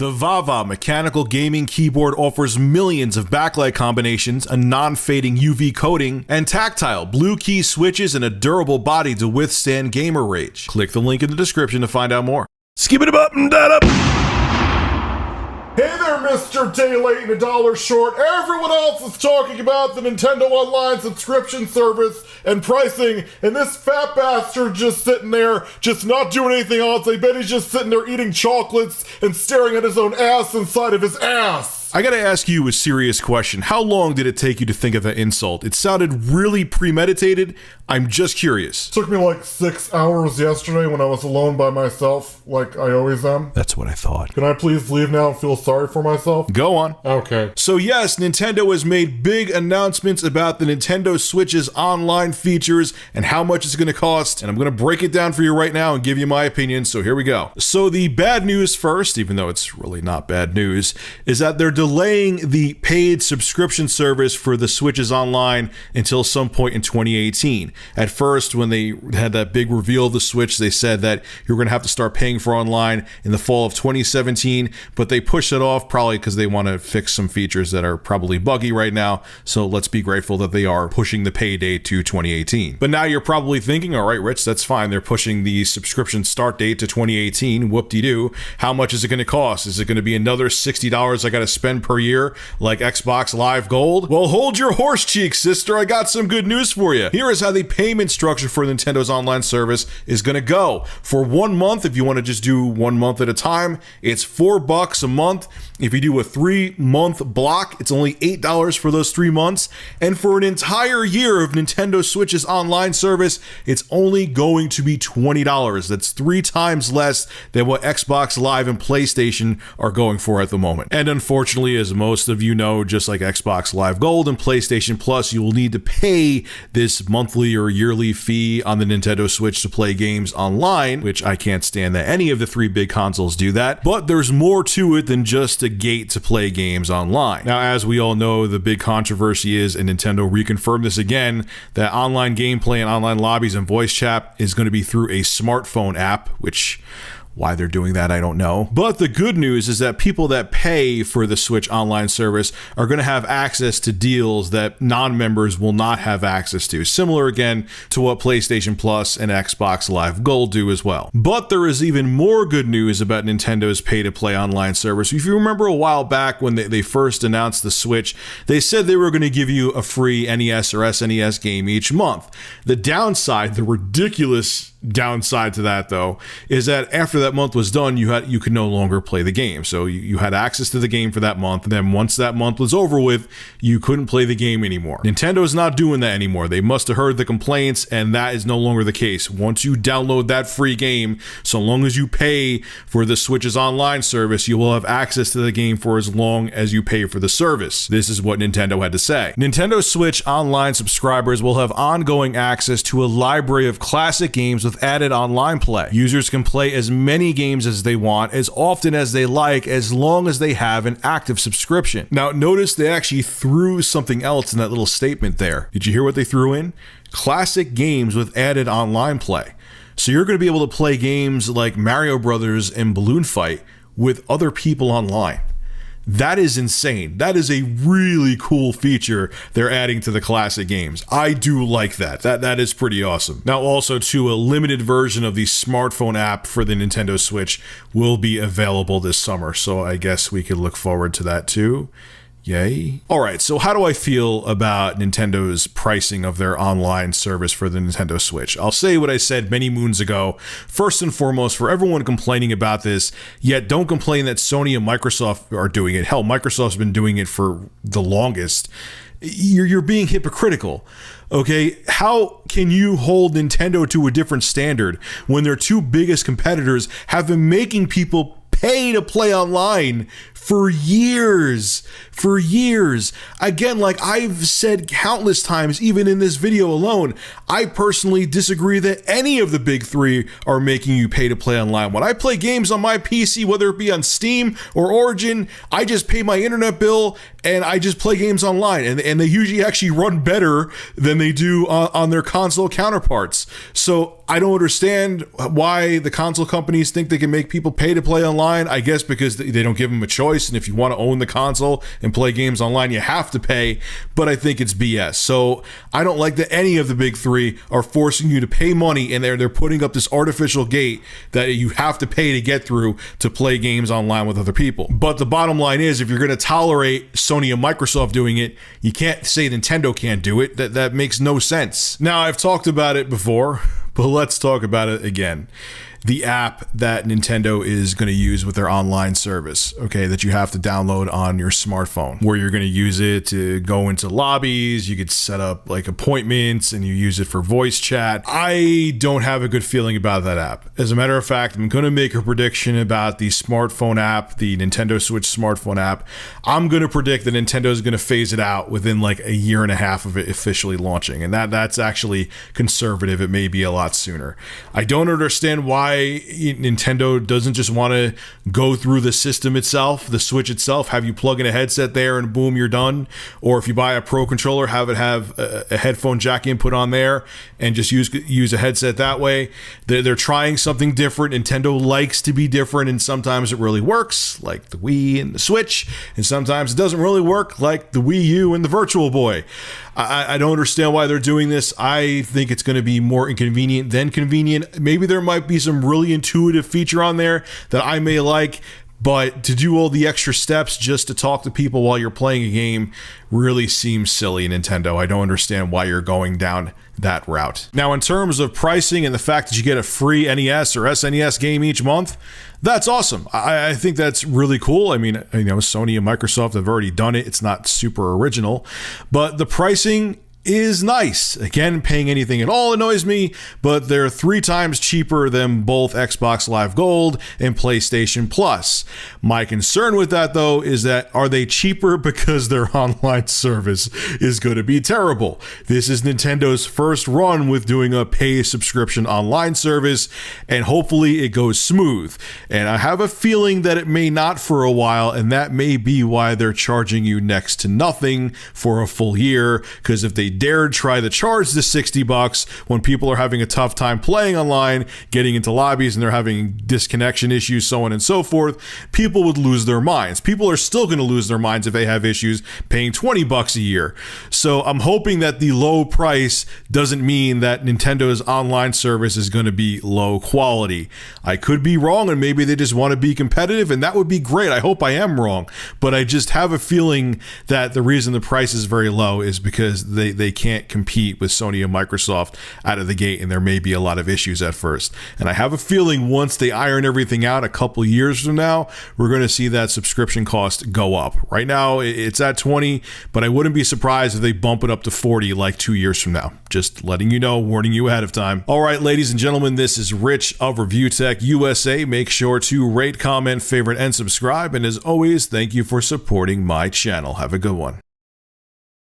The VAVA mechanical gaming keyboard offers millions of backlight combinations, a non-fading UV coating, and tactile blue key switches and a durable body to withstand gamer rage. Click the link in the description to find out more. Skip it up and that up. Hey there, Mr. Day Late and $1 Short. Everyone else is talking about the Nintendo Online subscription service and pricing, and this fat bastard just sitting there, just not doing anything else. I bet he's just sitting there eating chocolates and staring at his own ass inside of his ass. I gotta ask you a serious question. How long did it take you to think of that insult? It sounded really premeditated. I'm just curious. Took me like 6 hours yesterday when I was alone by myself, like I always am. That's what I thought. Can I please leave now and feel sorry for myself? Go on. Okay. So yes, Nintendo has made big announcements about the Nintendo Switch's online features and how much it's gonna cost, and I'm gonna break it down for you right now and give you my opinion, so here we go. So the bad news first, even though it's really not bad news, is that they're delaying the paid subscription service for the Switch's online until some point in 2018. At first, when they had that big reveal of the Switch, they said that you're going to have to start paying for online in the fall of 2017, but they pushed it off probably because they want to fix some features that are probably buggy right now. So let's be grateful that they are pushing the pay date to 2018. But now you're probably thinking, all right, Rich, that's fine. They're pushing the subscription start date to 2018. Whoop-de-doo. How much is it going to cost? Is it going to be another $60 I got to spend per year like Xbox Live Gold? Well, hold your horse cheeks, sister. I got some good news for you. Here is how the payment structure for Nintendo's online service is going to go. For 1 month, if you want to just do 1 month at a time, it's $4 a month. If you do a 3-month block, it's only $8 for those 3 months. And for an entire year of Nintendo Switch's online service, it's only going to be $20. That's 3 times less than what Xbox Live and PlayStation are going for at the moment. And unfortunately, as most of you know, just like Xbox Live Gold and PlayStation Plus, you will need to pay this monthly or yearly fee on the Nintendo Switch to play games online, which I can't stand that any of the 3 big consoles do that. But there's more to it than just a gate to play games online. Now, as we all know, the big controversy is, and Nintendo reconfirmed this again, that online gameplay and online lobbies and voice chat is going to be through a smartphone app, which why they're doing that, I don't know. But the good news is that people that pay for the Switch online service are going to have access to deals that non-members will not have access to. Similar again to what PlayStation Plus and Xbox Live Gold do as well. But there is even more good news about Nintendo's pay-to-play online service. If you remember a while back when they first announced the Switch, they said they were going to give you a free NES or SNES game each month. The downside, the ridiculous downside to that though, is that after that month was done, you could no longer play the game. So you had access to the game for that month, and then once that month was over with, you couldn't play the game anymore. Nintendo's not doing that anymore. They must have heard the complaints, and that is no longer the case. Once you download that free game, so long as you pay for the Switch's online service, you will have access to the game for as long as you pay for the service. This is what Nintendo had to say. Nintendo Switch online subscribers will have ongoing access to a library of classic games with added online play. Users can play as many games as they want, as often as they like, as long as they have an active subscription. Now, notice they actually threw something else in that little statement there. Did you hear what they threw in? Classic games with added online play. So you're going to be able to play games like Mario Brothers and Balloon Fight with other people online. That is insane. That is a really cool feature they're adding to the classic games. I do like that. That is pretty awesome. Now also too, a limited version of the smartphone app for the Nintendo Switch will be available this summer, so I guess we could look forward to that too. Yay. All right, so how do I feel about Nintendo's pricing of their online service for the Nintendo Switch? I'll say what I said many moons ago. First and foremost, for everyone complaining about this, yet don't complain that Sony and Microsoft are doing it. Hell, Microsoft's been doing it for the longest. You're being hypocritical. Okay, how can you hold Nintendo to a different standard when their 2 biggest competitors have been making people pay to play online for years. Again, like I've said countless times, even in this video alone, I personally disagree that any of the big three are making you pay to play online. When I play games on my PC, whether it be on Steam or Origin, I just pay my internet bill and I just play games online, and they usually actually run better than they do on their console counterparts. So I don't understand why the console companies think they can make people pay to play online. I guess because they don't give them a choice, and if you want to own the console and play games online, you have to pay, but I think it's BS. So I don't like that any of the big three are forcing you to pay money, and they're putting up this artificial gate that you have to pay to get through to play games online with other people. But the bottom line is, if you're going to tolerate Sony and Microsoft doing it, you can't say Nintendo can't do it. That makes no sense. Now, I've talked about it before, but let's talk about it again. The app that Nintendo is going to use with their online service, okay, that you have to download on your smartphone, where you're going to use it to go into lobbies, you could set up like appointments, and you use it for voice chat. I don't have a good feeling about that app. As a matter of fact, I'm going to make a prediction about the smartphone app, the Nintendo Switch smartphone app. I'm going to predict that Nintendo is going to phase it out within like a year and a half of it officially launching, and that's actually conservative. It may be a lot sooner. I don't understand why Nintendo doesn't just want to go through the system itself, the Switch itself, have you plug in a headset there and boom, you're done. Or if you buy a Pro controller, have it have a headphone jack input on there and just use a headset that way. They're trying something different. Nintendo likes to be different, and sometimes it really works, like the Wii and the Switch, and sometimes it doesn't really work, like the Wii U and the Virtual Boy. I don't understand why they're doing this. I think it's going to be more inconvenient than convenient. Maybe there might be some really intuitive feature on there that I may like, but to do all the extra steps just to talk to people while you're playing a game really seems silly, Nintendo. I don't understand why you're going down that route. Now, in terms of pricing and the fact that you get a free NES or SNES game each month, that's awesome. I think that's really cool. I mean, Sony and Microsoft have already done it. It's not super original, but the pricing is nice. Again, paying anything at all annoys me, but they're 3 times cheaper than both Xbox Live Gold and PlayStation Plus. My concern with that, though, is that are they cheaper because their online service is going to be terrible? This is Nintendo's first run with doing a pay subscription online service, and hopefully it goes smooth. And I have a feeling that it may not for a while, and that may be why they're charging you next to nothing for a full year, because if they dared try to charge the $60 when people are having a tough time playing online, getting into lobbies, and they're having disconnection issues, so on and so forth, people would lose their minds. People are still going to lose their minds if they have issues paying $20 a year. So I'm hoping that the low price doesn't mean that Nintendo's online service is going to be low quality. I could be wrong, and maybe they just want to be competitive, and that would be great. I hope I am wrong, but I just have a feeling that the reason the price is very low is because they can't compete with Sony and Microsoft out of the gate, and there may be a lot of issues at first. And I have a feeling once they iron everything out a couple years from now, we're going to see that subscription cost go up. Right now, it's at 20, but I wouldn't be surprised if they bump it up to 40 like 2 years from now. Just letting you know, warning you ahead of time. All right, ladies and gentlemen, this is Rich of Review Tech USA. Make sure to rate, comment, favorite, and subscribe. And as always, thank you for supporting my channel. Have a good one.